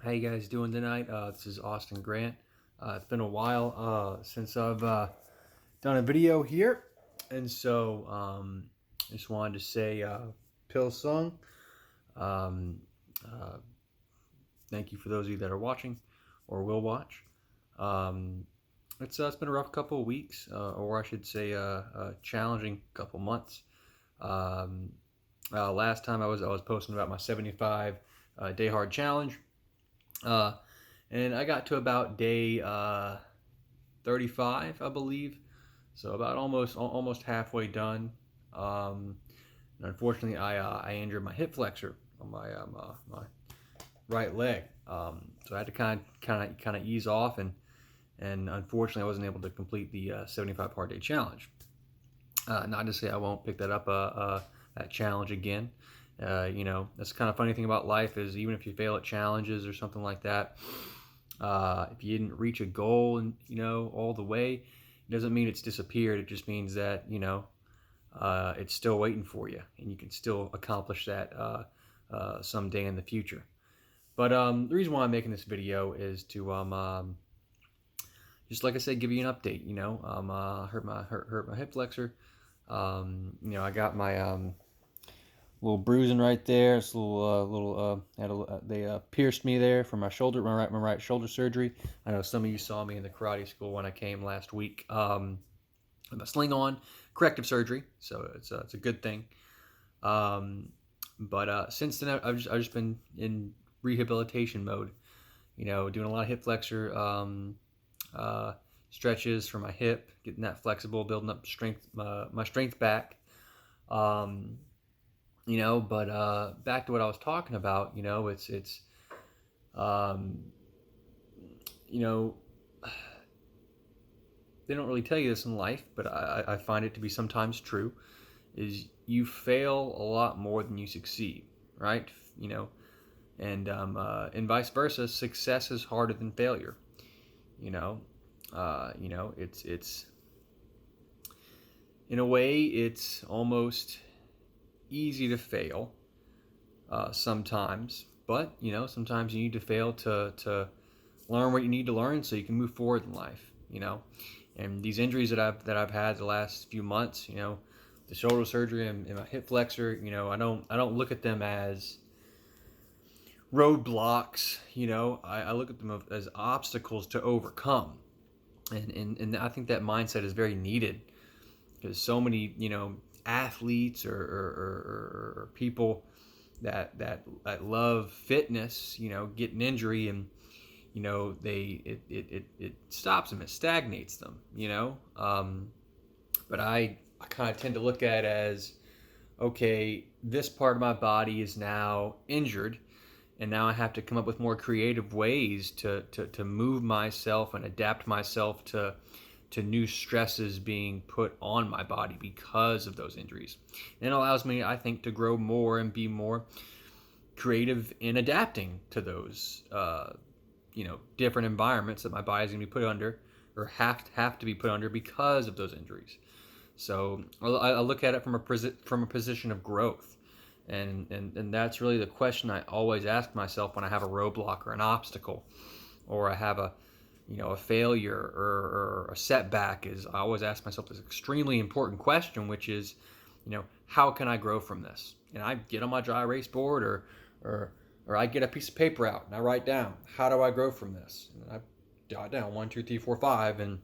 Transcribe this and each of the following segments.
How you guys doing tonight? This is Austin Grant. It's been a while since I've done a video here, and so just wanted to say, Pill Sung. Um, uh, Thank you for those of you that are watching or will watch. Um, it's been a rough couple of weeks, or I should say, a challenging couple months. Um, Last time I was posting about my 75 day hard challenge. Uh, and I got to about day 35, I believe. So about almost halfway done. Um, and unfortunately, I injured my hip flexor on my right leg. So I had to kind of ease off, and unfortunately, I wasn't able to complete the 75 hard day challenge. Not to say I won't pick that up that challenge again. That's the kind of funny thing about life is even if you fail at challenges or something like that, if you didn't reach a goal and all the way, it doesn't mean it's disappeared. It just means that it's still waiting for you, and you can still accomplish that someday in the future. But the reason why I'm making this video is to just like I said, give you an update. Hurt my hip flexor. I got my little bruising right there. It's a they pierced me there for my shoulder, my right shoulder surgery. I know some of you saw me in the karate school when I came last week. With a sling on, corrective surgery, so it's a good thing. Um, but since then, I've just been in rehabilitation mode. Doing a lot of hip flexor uh, stretches for my hip, getting that flexible, building up strength, my strength back. Um, but back to what I was talking about. It's um, you know they don't really tell you this in life, but I find it to be sometimes true. Is you fail a lot more than you succeed, right? You know, and vice versa. Success is harder than failure. You know, it's in a way it's almost easy to fail sometimes, but sometimes you need to fail to learn what you need to learn so you can move forward in life. And these injuries that I've had the last few months, the shoulder surgery and my hip flexor, I don't look at them as roadblocks. I look at them as obstacles to overcome, and I think that mindset is very needed because so many athletes or people that love fitness, get an injury and it stops them, it stagnates them, but I kind of tend to look at it as, okay, this part of my body is now injured, and now I have to come up with more creative ways to move myself and adapt myself to new stresses being put on my body because of those injuries. And it allows me, I think, to grow more and be more creative in adapting to those different environments that my body is going to be put under or have to be put under because of those injuries. So I look at it from a position of growth, and that's really the question I always ask myself when I have a roadblock or an obstacle, or I have a failure or a setback. Is I always ask myself this extremely important question, which is, how can I grow from this? And I get on my dry erase board or or I get a piece of paper out and I write down, how do I grow from this? And I jot down 1, 2, 3, 4, 5, and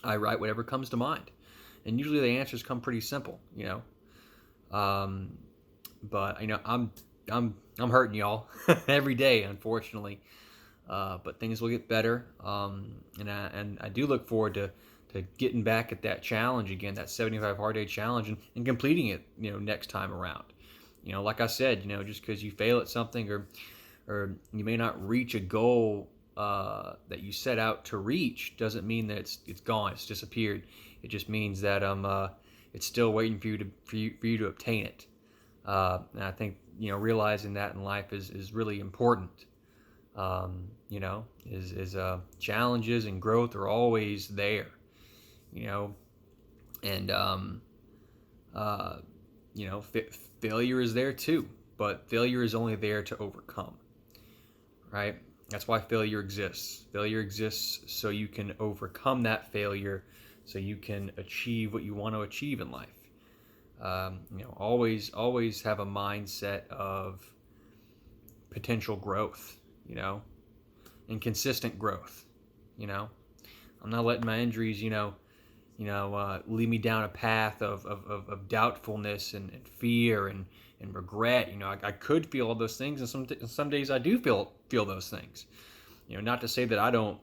I write whatever comes to mind. And usually the answers come pretty simple. Um, but I'm hurting y'all every day, unfortunately. But things will get better. And I do look forward to getting back at that challenge again, that 75 hard day challenge, and completing it, next time around. Like I said, just because you fail at something or you may not reach a goal that you set out to reach doesn't mean that it's gone, it's disappeared. It just means that it's still waiting for you to obtain it. And I think realizing that in life is really important. Is challenges and growth are always there. You know, and uh, failure is there too, but failure is only there to overcome, right? That's why failure exists. Failure exists so you can overcome that failure, so you can achieve what you want to achieve in life. Always have a mindset of potential growth, and consistent growth. I'm not letting my injuries, lead me down a path of doubtfulness and fear and regret. I could feel all those things, and some days I do feel those things. Not to say that I don't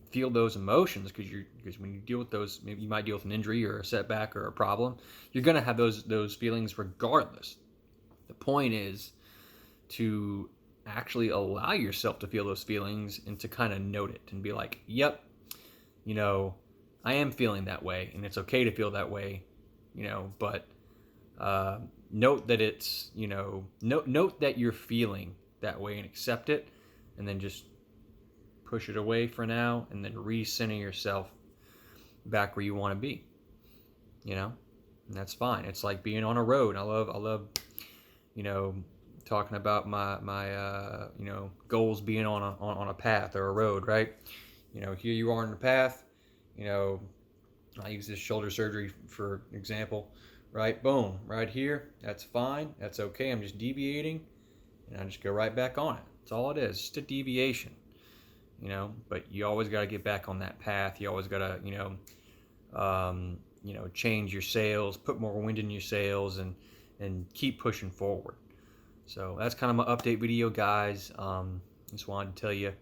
feel those emotions, because when you deal with those, maybe you might deal with an injury or a setback or a problem, you're going to have those feelings regardless. The point is to actually allow yourself to feel those feelings and to kind of note it and be like, yep, I am feeling that way, and it's okay to feel that way, but note that it's, note that you're feeling that way and accept it, and then just push it away for now, and then recenter yourself back where you want to be, and that's fine. It's like being on a road. I love, talking about my goals being on a path or a road, right? Here you are on the path. I use this shoulder surgery for example, right? Boom, right here. That's fine. That's okay. I'm just deviating, and I just go right back on it. That's all it is. Just a deviation, But you always got to get back on that path. You always got to, change your sails, put more wind in your sails, and keep pushing forward. So that's kind of my update video, guys. Just wanted to tell you,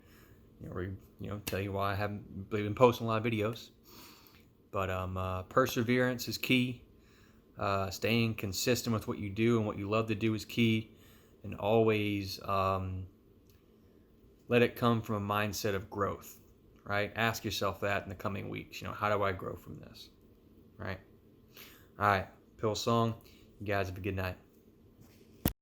tell you why I haven't been posting a lot of videos. But perseverance is key. Staying consistent with what you do and what you love to do is key. And always let it come from a mindset of growth, right? Ask yourself that in the coming weeks. How do I grow from this, right? All right, Pill Song. You guys have a good night.